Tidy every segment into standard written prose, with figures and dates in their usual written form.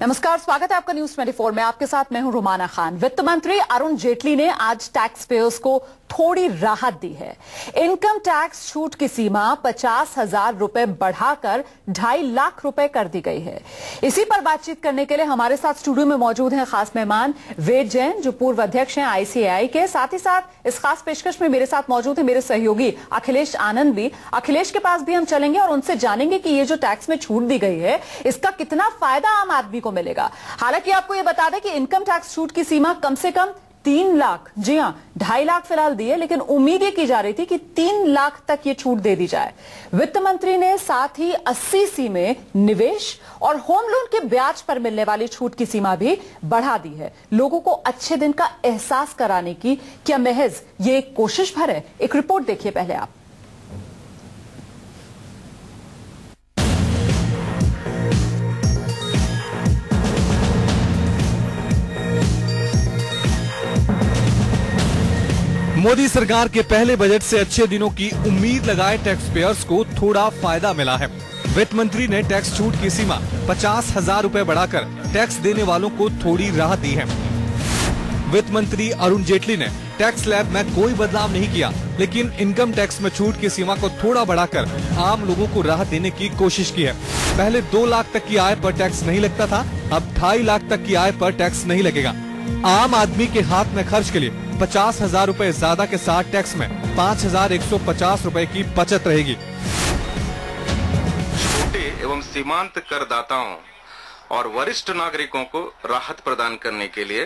नमस्कार, स्वागत है आपका न्यूज 24 में। आपके साथ मैं हूं रुमाना खान। वित्त मंत्री अरुण जेटली ने आज टैक्स पेयर्स को थोड़ी राहत दी है। इनकम टैक्स छूट की सीमा 50,000 रुपए बढ़ाकर 2.5 लाख रुपए कर दी गई है। इसी पर बातचीत करने के लिए हमारे साथ स्टूडियो में मौजूद हैं खास मेहमान वेद जैन, जो पूर्व अध्यक्ष हैं ICAI के। साथ ही साथ इस खास पेशकश में मेरे साथ मौजूद है मेरे सहयोगी अखिलेश आनंद भी। अखिलेश के पास भी हम चलेंगे और उनसे जानेंगे कि ये जो टैक्स में छूट दी गई है, इसका कितना फायदा आम आदमी को मिलेगा। हालांकि आपको ये बता दें कि इनकम टैक्स छूट की सीमा कम से कम 3 लाख, जी हां 2.5 लाख फिलहाल दी है, लेकिन उम्मीद ये की जा रही थी कि 3 लाख तक ये छूट दे दी जाए। वित्त मंत्री ने साथ ही 80C में निवेश और होम लोन के ब्याज पर मिलने वाली छूट की सीमा भी बढ़ा दी है। लोगों को अच्छे दिन का एहसास कराने की क्या महज ये एक कोशिश भर है? एक रिपोर्ट देखिए पहले आप। मोदी सरकार के पहले बजट से अच्छे दिनों की उम्मीद लगाए टैक्स पेयर्स को थोड़ा फायदा मिला है। वित्त मंत्री ने टैक्स छूट की सीमा 50,000 रुपए बढ़ाकर टैक्स देने वालों को थोड़ी राहत दी है। वित्त मंत्री अरुण जेटली ने टैक्स स्लैब में कोई बदलाव नहीं किया, लेकिन इनकम टैक्स में छूट की सीमा को थोड़ा बढ़ाकर आम लोगों को राहत देने की कोशिश की है। पहले 2 लाख तक की आय पर टैक्स नहीं लगता था, अब 2.5 लाख तक की आय पर टैक्स नहीं लगेगा। आम आदमी के हाथ में खर्च के लिए 50,000 रुपए ज्यादा के साथ टैक्स में 5,150 रुपए की बचत रहेगी। छोटे एवं सीमांत करदाताओं और वरिष्ठ नागरिकों को राहत प्रदान करने के लिए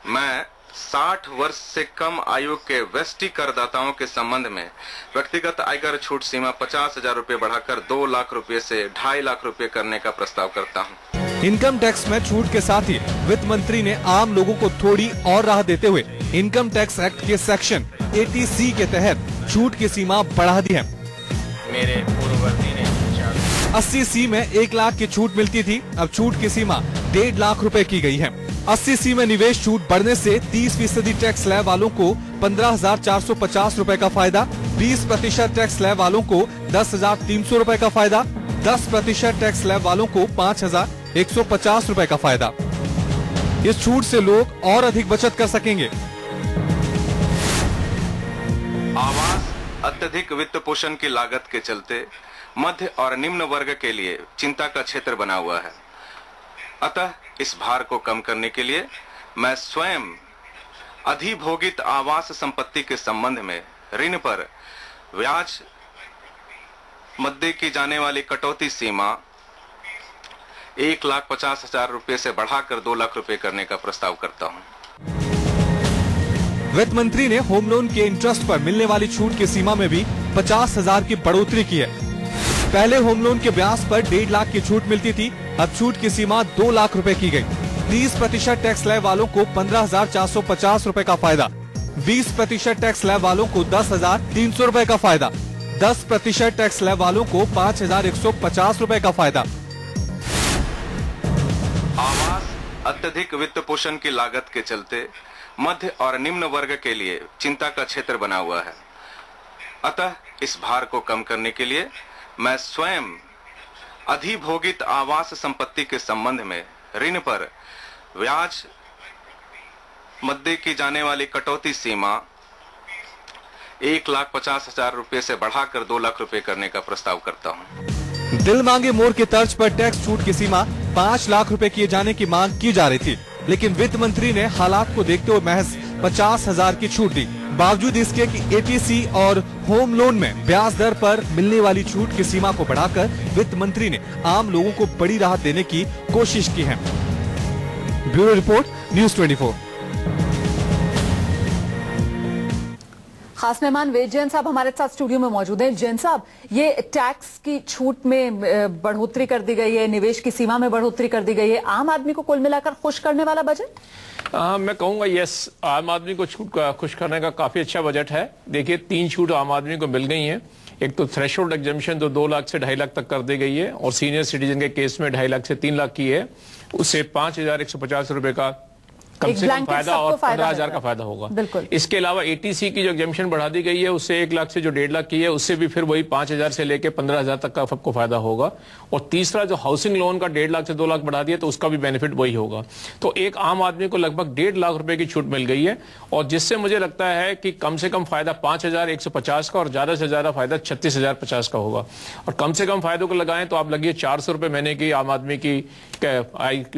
मैं 60 वर्ष से कम आयु के वेस्टी करदाताओं के संबंध में व्यक्तिगत आयकर छूट सीमा 50,000 रुपए बढ़ाकर 2 लाख रुपए से 2.5 लाख रुपए करने का प्रस्ताव करता हूं। इनकम टैक्स में छूट के साथ ही वित्त मंत्री ने आम लोगों को थोड़ी और राहत देते हुए इनकम टैक्स एक्ट के सेक्शन 80C के तहत छूट की सीमा बढ़ा दी है। मेरे पूर्ववर्ती ने 80C में 1 लाख की छूट मिलती थी, अब छूट की सीमा 1.5 लाख रुपए की गई है। 80C में निवेश छूट बढ़ने से 30% टैक्स स्लैब वालों को 15,450 रुपए का फायदा, 20% टैक्स स्लैब वालों को 10,300 रुपए का फायदा, 10% टैक्स स्लैब वालों को 5,150 रुपए का फायदा। इस छूट से लोग और अधिक बचत कर सकेंगे। आवास अत्यधिक वित्त पोषण की लागत के चलते मध्य और निम्न वर्ग के लिए चिंता का क्षेत्र बना हुआ है। अतः इस भार को कम करने के लिए मैं स्वयं अधिभोगित आवास संपत्ति के संबंध में ऋण पर ब्याज मध्य की जाने वाली कटौती सीमा 1,50,000 रुपए से बढ़ाकर 2 लाख रुपए करने का प्रस्ताव करता हूं। वित्त मंत्री ने होम लोन के इंटरेस्ट पर मिलने वाली छूट की सीमा में भी 50,000 की बढ़ोतरी की है। पहले होम लोन के ब्याज पर 1.5 लाख की छूट मिलती थी, अब छूट की सीमा 2 लाख रुपए की गई। 30% टैक्स स्लैब वालों को 15,450 रुपए का फायदा, 20% टैक्स स्लैब वालों को 10,300 रुपए का फायदा, 10% टैक्स स्लैब वालों को 5,150 रुपए का फायदा। आवास अत्यधिक वित्त पोषण की लागत के चलते मध्य और निम्न वर्ग के लिए चिंता का क्षेत्र बना हुआ है। अतः इस भार को कम करने के लिए मैं स्वयं अधिभोगित आवास संपत्ति के संबंध में ऋण पर ब्याज मध्य की जाने वाली कटौती सीमा 1,50,000 रुपए से बढ़ाकर 2 लाख रुपए करने का प्रस्ताव करता हूं। दिल मांगे मोर के तर्ज पर टैक्स छूट की सीमा 5 लाख रुपए किए जाने की मांग की जा रही थी, लेकिन वित्त मंत्री ने हालात को देखते हुए महज 50,000 की छूट दी। बावजूद इसके कि 80C और होम लोन में ब्याज दर पर मिलने वाली छूट की सीमा को बढ़ाकर वित्त मंत्री ने आम लोगों को बड़ी राहत देने की कोशिश की है। Bureau report, news 24। खास मेहमान वेद जैन साहब हमारे साथ स्टूडियो में मौजूद हैं। जैन साहब, ये टैक्स की छूट में बढ़ोतरी कर दी गई है, निवेश की सीमा में बढ़ोतरी कर दी गई है, आम आदमी को कुल मिलाकर खुश करने वाला बजट? मैं कहूंगा यस, आम आदमी को खुश करने का काफी अच्छा बजट है। देखिए 3 छूट आम आदमी को मिल गई हैं। एक तो थ्रेशोल्ड एग्जम्पशन तो 2 लाख से 2.5 लाख तक कर दी गई है, और सीनियर सिटीजन के केस में 2.5 लाख से 3 लाख की है, उससे 5,150 रुपए का कम से कम फायदा और 15,000 का फायदा होगा। बिल्कुल। इसके अलावा एटीसी की जो एग्जेम्पशन बढ़ा दी गई है उससे 1 लाख से जो 1.5 लाख की है उससे भी फिर वही 5,000 से लेकर 15,000 तक का सबको फायदा होगा। और तीसरा जो हाउसिंग लोन का 1.5 लाख से 2 लाख बढ़ा दिया तो उसका भी बेनिफिट वही होगा। तो एक आम आदमी को लगभग 1.5 लाख रुपए की छूट मिल गई है और जिससे मुझे लगता है कि कम से कम फायदा 5,150 का और ज्यादा से ज्यादा फायदा 36,050 का होगा। और कम से कम फायदों को लगाएं तो आप लगिए 400 रुपए महीने की आम आदमी की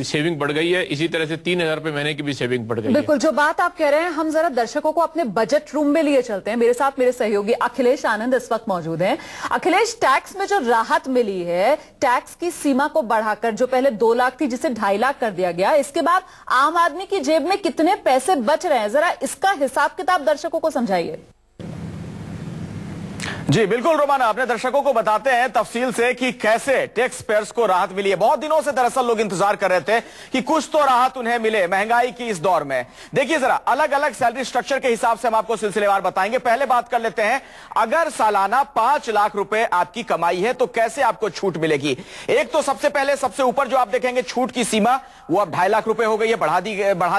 सेविंग बढ़ गई है। इसी तरह से 3,000 रुपए महीने की भी सेविंग बढ़ गई है। बिल्कुल, जो बात आप कह रहे हैं हम जरा दर्शकों को अपने बजट रूम में लिए चलते हैं। मेरे साथ मेरे सहयोगी अखिलेश आनंद इस वक्त मौजूद हैं। अखिलेश, टैक्स में जो राहत मिली है, टैक्स की सीमा को बढ़ाकर जो पहले 2 लाख थी जिसे 2.5 लाख कर दिया गया, इसके बाद आम आदमी की जेब में कितने पैसे बच रहे हैं, जरा इसका हिसाब किताब दर्शकों को समझाइए। जी बिल्कुल रोमाना, अपने दर्शकों को बताते हैं तफसील से कि कैसे टैक्स पेयर्स को राहत मिली है। बहुत दिनों से दरअसल लोग इंतजार कर रहे थे कि कुछ तो राहत उन्हें मिले महंगाई की इस दौर में। देखिए जरा अलग अलग सैलरी स्ट्रक्चर के हिसाब से हम आपको सिलसिलेवार बताएंगे। पहले बात कर लेते हैं, अगर सालाना 5 लाख रुपए आपकी कमाई है तो कैसे आपको छूट मिलेगी। एक तो सबसे पहले सबसे ऊपर जो आप देखेंगे छूट की सीमा वो अब 2.5 लाख रुपए हो गई है, बढ़ा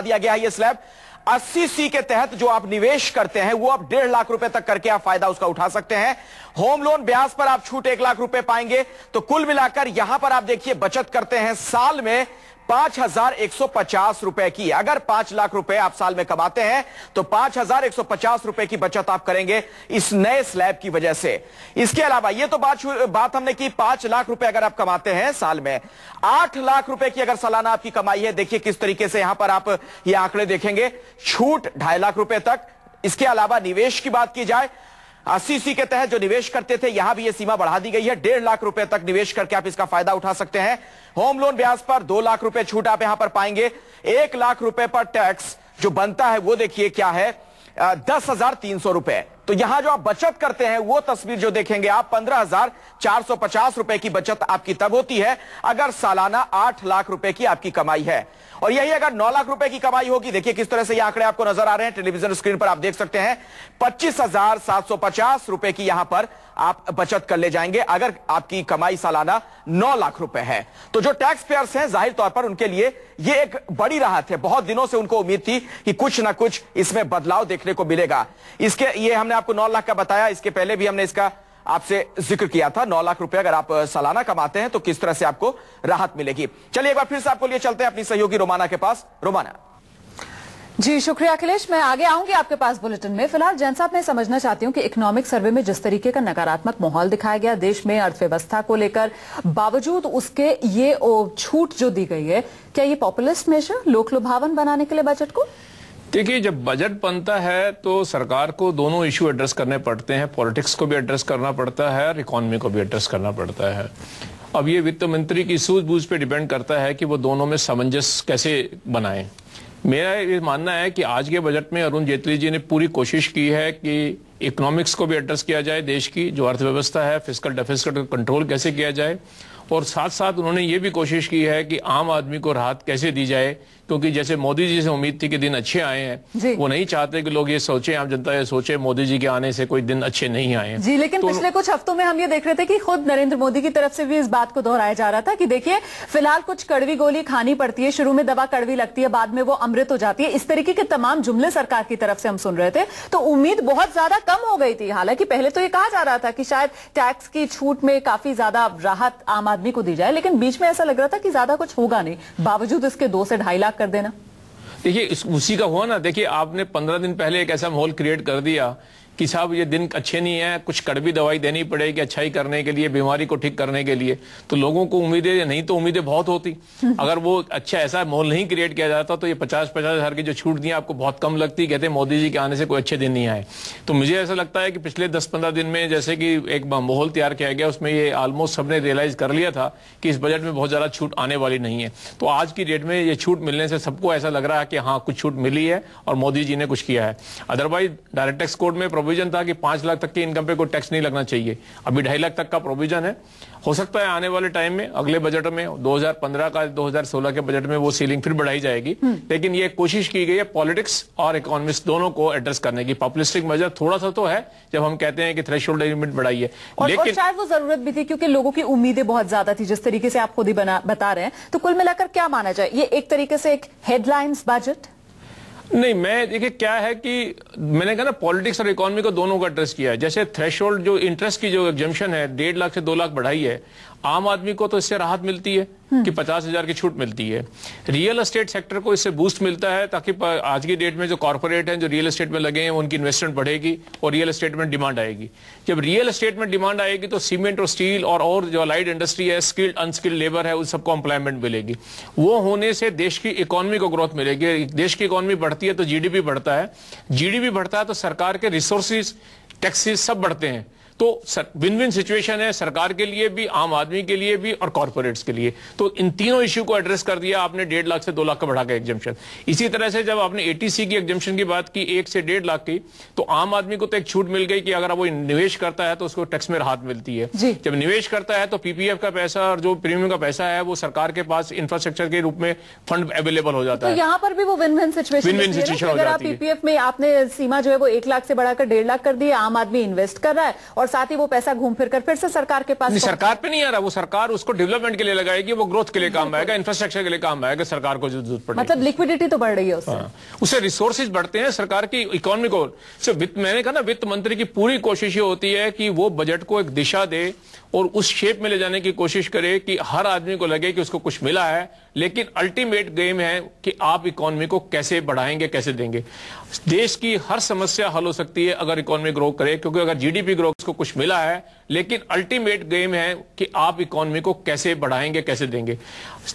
दिया गया है ये स्लैब। 80C के तहत जो आप निवेश करते हैं वो अब 1.5 लाख रुपए तक करके आप फायदा उसका उठा सकते हैं। होम लोन ब्याज पर आप छूट 1 लाख रुपए पाएंगे। तो कुल मिलाकर यहां पर आप देखिए बचत करते हैं साल में 5,150 रुपए की। अगर 5 लाख रुपए आप साल में कमाते हैं तो 5,150 रुपए की बचत आप करेंगे इस नए स्लैब की वजह से। इसके अलावा ये तो बात हमने की 5 लाख रुपए अगर आप कमाते हैं साल में। 8 लाख रुपए की अगर सालाना आपकी कमाई है, देखिए किस तरीके से यहां पर आप ये आंकड़े देखेंगे, छूट 2.5 लाख रुपए तक। इसके अलावा निवेश की बात की जाए, 80C के तहत जो निवेश करते थे यहां भी ये सीमा बढ़ा दी गई है, 1.5 लाख रुपए तक निवेश करके आप इसका फायदा उठा सकते हैं। होम लोन ब्याज पर 2 लाख रुपए छूट आप यहां पर पाएंगे। 1 लाख रुपए पर टैक्स जो बनता है वो देखिए क्या है, 10,300 रुपए। तो यहां जो आप बचत करते हैं वो तस्वीर जो देखेंगे आप, 15,450 रुपए की बचत आपकी तब होती है अगर सालाना 8 लाख रुपए की आपकी कमाई है। और यही अगर 9 लाख रुपए की कमाई होगी, देखिए किस तरह से ये आंकड़े आपको नजर आ रहे हैं टेलीविजन स्क्रीन पर, आप देख सकते हैं 25,750 रुपए की यहां पर आप बचत कर ले जाएंगे अगर आपकी कमाई सालाना 9 लाख रुपए है। तो जो टैक्स पेयर्स हैं जाहिर तौर पर उनके लिए ये एक बड़ी राहत है। बहुत दिनों से उनको उम्मीद थी कि कुछ ना कुछ इसमें बदलाव देखने को मिलेगा। इसके ये हमने आपको 9 लाख का बताया, इसके पहले भी हमने इसका आपसे जिक्र किया था। 9 लाख रुपए अगर आप सालाना कमाते हैं तो किस तरह से आपको राहत मिलेगी। चलिए एक बार फिर से आपको लिए चलते हैं अपनी सहयोगी रोमाना के पास। रोमाना जी शुक्रिया अखिलेश, मैं आगे आऊंगी आपके पास बुलेटिन में। फिलहाल जैन साहब, मैं समझना चाहती हूं कि इकोनॉमिक सर्वे में जिस तरीके का नकारात्मक माहौल दिखाया गया देश में अर्थव्यवस्था को लेकर, बावजूद उसके ये छूट जो दी गई है, क्या ये पॉपुलिस्ट मेजर, लोक लुभावन बनाने के लिए बजट को? देखिए जब बजट बनता है तो सरकार को दोनों इश्यू एड्रेस करने पड़ते हैं, पॉलिटिक्स को भी एड्रेस करना पड़ता है और इकोनॉमी को भी एड्रेस करना पड़ता है। अब ये वित्त मंत्री की सूझबूझ पे डिपेंड करता है कि वो दोनों में सामंजस्य कैसे बनाएं। मेरा ये मानना है कि आज के बजट में अरुण जेटली जी ने पूरी कोशिश की है कि इकोनॉमिक्स को भी एड्रेस किया जाए, देश की जो अर्थव्यवस्था है, फिस्कल डेफिसिट का कंट्रोल कैसे किया जाए, और साथ साथ उन्होंने ये भी कोशिश की है कि आम आदमी को राहत कैसे दी जाए, क्योंकि जैसे मोदी जी से उम्मीद थी कि दिन अच्छे आए हैं, वो नहीं चाहते कि लोग ये सोचे, आम जनता ये सोचे मोदी जी के आने से कोई दिन अच्छे नहीं आए जी। लेकिन तो पिछले कुछ हफ्तों में हम ये देख रहे थे कि खुद नरेंद्र मोदी की तरफ से भी इस बात को दोहराया जा रहा था कि देखिए फिलहाल कुछ कड़वी गोली खानी पड़ती है, शुरू में दवा कड़वी लगती है, बाद में वो अमृत हो जाती है। इस तरीके के तमाम जुमले सरकार की तरफ से हम सुन रहे थे, तो उम्मीद बहुत ज्यादा कम हो गई थी। हालांकि पहले तो ये कहा जा रहा था कि शायद टैक्स की छूट में काफी ज्यादा राहत आम आदमी को दी जाए, लेकिन बीच में ऐसा लग रहा था कि ज्यादा कुछ होगा नहीं, बावजूद इसके 2 से 2.5 लाख कर देना। देखिए उसी का हुआ ना। देखिए आपने 15 दिन पहले एक ऐसा माहौल क्रिएट कर दिया कि साहब ये दिन अच्छे नहीं है, कुछ कड़वी दवाई देनी पड़ेगी अच्छाई करने के लिए, बीमारी को ठीक करने के लिए। तो लोगों को उम्मीदें नहीं तो उम्मीदें बहुत होती। अगर वो अच्छा ऐसा माहौल नहीं क्रिएट किया जाता तो ये 50-50 हजार की जो छूट दी आपको बहुत कम लगती, कहते मोदी जी के आने से कोई अच्छे दिन नहीं आए। तो मुझे ऐसा लगता है कि पिछले 10-15 दिन में जैसे कि एक माहौल तैयार किया गया, उसमें ये ऑलमोस्ट सबने रियलाइज कर लिया था कि इस बजट में बहुत ज्यादा छूट आने वाली नहीं है। तो आज की डेट में ये छूट मिलने से सबको ऐसा लग रहा है कि हाँ कुछ छूट मिली है और मोदी जी ने कुछ किया है। अदरवाइज डायरेक्ट टैक्स कोड में प्रोविजन था कि 5 लाख तक की इनकम पे कोई टैक्स नहीं लगना चाहिए, अभी 2.5 लाख तक का प्रोविजन है। हो सकता है आने वाले टाइम में अगले बजट में 2015 का 2016 के बजट में वो सीलिंग फिर बढ़ाई जाएगी, लेकिन ये कोशिश की गई है पॉलिटिक्स और इकोनॉमिक्स दोनों को एड्रेस करने की। पॉपुलिस्टिक मेजर थोड़ा सा तो है जब हम कहते हैं कि थ्रेशोल्ड लिमिट बढ़ाई है, लेकिन शायद वो जरूरत भी थी क्योंकि लोगों की उम्मीदें बहुत ज्यादा थी, जिस तरीके से आप खुद ही बता रहे हैं। तो कुल मिलाकर क्या माना जाए, ये एक तरीके से एक हेडलाइंस बजट? नहीं, मैं देखिए क्या है कि मैंने कहा ना, पॉलिटिक्स और इकोनॉमी को दोनों का एड्रेस किया है। जैसे थ्रेशोल्ड जो इंटरेस्ट की जो एग्जम्पशन है 1.5 लाख से 2 लाख बढ़ाई है, आम आदमी को तो इससे राहत मिलती है कि 50,000 की छूट मिलती है। रियल एस्टेट सेक्टर को इससे बूस्ट मिलता है ताकि आज की डेट में जो कॉर्पोरेट हैं जो रियल एस्टेट में लगे हैं उनकी इन्वेस्टमेंट बढ़ेगी और रियल एस्टेट में डिमांड आएगी। जब रियल एस्टेट में डिमांड आएगी तो सीमेंट और स्टील और जो अलाइड इंडस्ट्री है, स्किल्ड अनस्किल्ड लेबर है, उन सबको एम्प्लॉयमेंट मिलेगी। वो होने से देश की इकोनॉमी को ग्रोथ मिलेगी। देश की इकोनॉमी बढ़ती है तो जीडीपी बढ़ता है, जीडीपी बढ़ता है तो सरकार के रिसोर्सेज, टैक्सेस सब बढ़ते हैं। तो विन विन सिचुएशन है सरकार के लिए भी, आम आदमी के लिए भी और कॉर्पोरेट्स के लिए। तो इन तीनों इश्यू को एड्रेस कर दिया आपने 1.5 लाख से 2 लाख का बढ़ा के एग्जम्पशन। इसी तरह से जब आपने एटीसी की एग्जम्पशन की बात की 1 से 1.5 लाख की, तो आम आदमी को तो एक छूट मिल गई कि अगर वो निवेश करता है तो उसको टैक्स में राहत मिलती है। जब निवेश करता है तो पीपीएफ का पैसा और जो प्रीमियम का पैसा है वो सरकार के पास इंफ्रास्ट्रक्चर के रूप में फंड अवेलेबल हो जाता है। तो यहाँ पर भी वो विन विन सिचुएशन हो जाती है। पीपीएफ में आपने सीमा जो है वो 1 लाख से बढ़ाकर 1.5 लाख कर दी, आम आदमी इन्वेस्ट कर रहा है और साथ ही वो पैसा घूम फिर कर फिर से सरकार के पास। सरकार पे नहीं आ रहा, वो सरकार उसको डेवलपमेंट के लिए लगाएगी, वो ग्रोथ के लिए काम आएगा, इंफ्रास्ट्रक्चर के लिए काम आएगा, सरकार को जो जरूरत पड़ेगी। मतलब लिक्विडिटी तो बढ़ रही है उससे। उससे रिसोर्सेज बढ़ते हैं सरकार की इकोनॉमी को। मैंने कहा ना, वित्त मंत्री की पूरी कोशिश ये होती है कि वो बजट को एक दिशा दे और उस शेप में ले जाने की कोशिश करे कि हर आदमी को लगे कि उसको कुछ मिला है, लेकिन अल्टीमेट गेम है कि आप इकोनॉमी को कैसे बढ़ाएंगे, कैसे देंगे। देश की हर समस्या हल हो सकती है अगर इकोनॉमी ग्रो करे, क्योंकि अगर जीडीपी ग्रो को कुछ मिला है, लेकिन अल्टीमेट गेम है कि आप इकोनॉमी को कैसे बढ़ाएंगे, कैसे देंगे।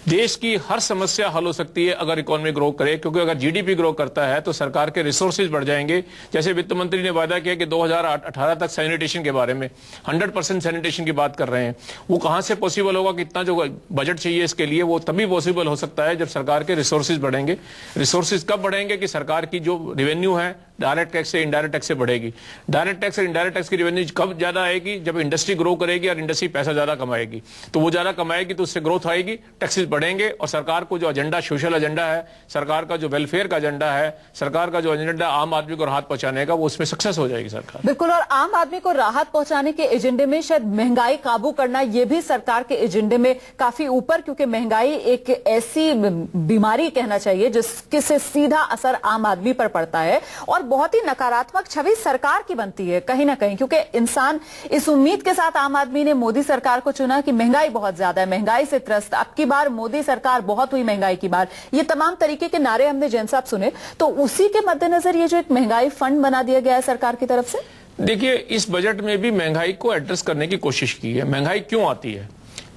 देश की हर समस्या हल हो सकती है अगर इकोनॉमी ग्रो करे, क्योंकि अगर जीडीपी ग्रो करता है तो सरकार के रिसोर्सेज बढ़ जाएंगे। जैसे वित्त मंत्री ने वादा किया कि 2018 तक सैनिटेशन के बारे में 100% सैनिटेशन की बात कर रहे हैं। वो कहां से पॉसिबल होगा कि इतना जो बजट चाहिए इसके लिए, वो तभी पॉसिबल हो सकता है जब सरकार के रिसोर्सेज बढ़ेंगे। रिसोर्सेज कब बढ़ेंगे कि सरकार की जो रेवेन्यू है डायरेक्ट टैक्स से इनडायरेक्ट टैक्स से बढ़ेगी। डायरेक्ट टैक्स और इनडायरेक्ट टैक्स की रेवेन्यू कब ज्यादा आएगी? जब इंडस्ट्री ग्रो करेगी और इंडस्ट्री पैसा ज्यादा कमाएगी, तो वो ज्यादा कमाएगी तो उससे ग्रोथ आएगी, टैक्सेस बढ़ेंगे और सरकार को जो एजेंडा, सोशल एजेंडा है, सरकार का जो वेलफेयर का एजेंडा है, सरकार का जो एजेंडा आम आदमी को राहत पहुंचाने का, वो उसमें सक्सेस हो जाएगी सरकार। बिल्कुल, और आम आदमी को राहत पहुंचाने के एजेंडे में शायद महंगाई काबू करना ये भी सरकार के एजेंडे में काफी ऊपर, क्योंकि महंगाई एक ऐसी बीमारी कहना चाहिए जिसके से सीधा असर आम आदमी पर पड़ता है और बहुत ही नकारात्मक छवि सरकार की बनती है कहीं ना कहीं, क्योंकि इंसान इस उम्मीद के साथ आम आदमी ने मोदी सरकार को चुना कि महंगाई बहुत ज्यादा है, महंगाई से त्रस्त, अब की बार मोदी सरकार बहुत हुई महंगाई की बार, ये तमाम तरीके के नारे हमने जैन साहब सुने। तो उसी के मद्देनजर ये जो एक महंगाई फंड बना दिया गया है सरकार की तरफ से। देखिए, इस बजट में भी महंगाई को एड्रेस करने की कोशिश की है। महंगाई क्यों आती है?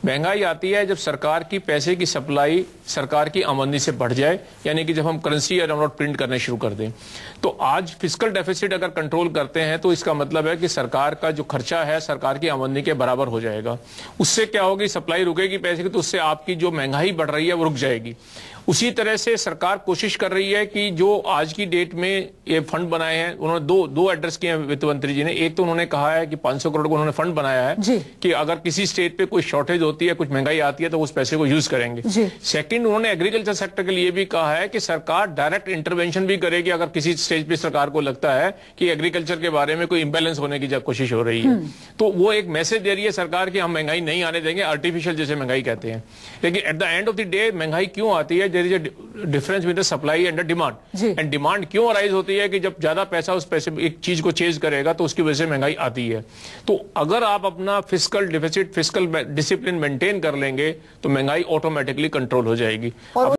महंगाई आती है जब सरकार की पैसे की सप्लाई सरकार की आमदनी से बढ़ जाए, यानी कि जब हम करेंसी या नोट प्रिंट करने शुरू कर दें। तो आज फिस्कल डेफिसिट अगर कंट्रोल करते हैं तो इसका मतलब है कि सरकार का जो खर्चा है सरकार की आमदनी के बराबर हो जाएगा। उससे क्या होगी? सप्लाई रुकेगी पैसे की, तो उससे आपकी जो महंगाई बढ़ रही है वो रुक जाएगी। उसी तरह से सरकार कोशिश कर रही है कि जो आज की डेट में ये फंड बनाए हैं, उन्होंने दो एड्रेस किए हैं वित्त मंत्री जी ने। एक तो उन्होंने कहा है कि 500 करोड़ को उन्होंने फंड बनाया है कि अगर किसी स्टेट पे कोई शॉर्टेज होती है, कुछ महंगाई आती है, तो उस पैसे को यूज करेंगे। सेकंड, उन्होंने एग्रीकल्चर सेक्टर के लिए भी कहा है कि सरकार डायरेक्ट इंटरवेंशन भी करेगी अगर किसी स्टेज पे सरकार को लगता है कि एग्रीकल्चर के बारे में कोई इंबैलेंस होने की कोशिश हो रही है। तो वो एक मैसेज दे रही है सरकार की हम महंगाई नहीं आने देंगे, आर्टिफिशियल जैसे महंगाई कहते हैं। लेकिन at the end of the day महंगाई क्यों आती है? There is a difference with the supply and the demand. And demand क्यों अराइज होती है कि जब ज्यादा पैसा उस पैसे एक चीज को चेज करेगा तो उसकी वजह से महंगाई आती है। तो अगर आप अपना fiscal deficit, fiscal discipline maintain कर लेंगे तो महंगाई ऑटोमेटिकली कंट्रोल हो जाएगी।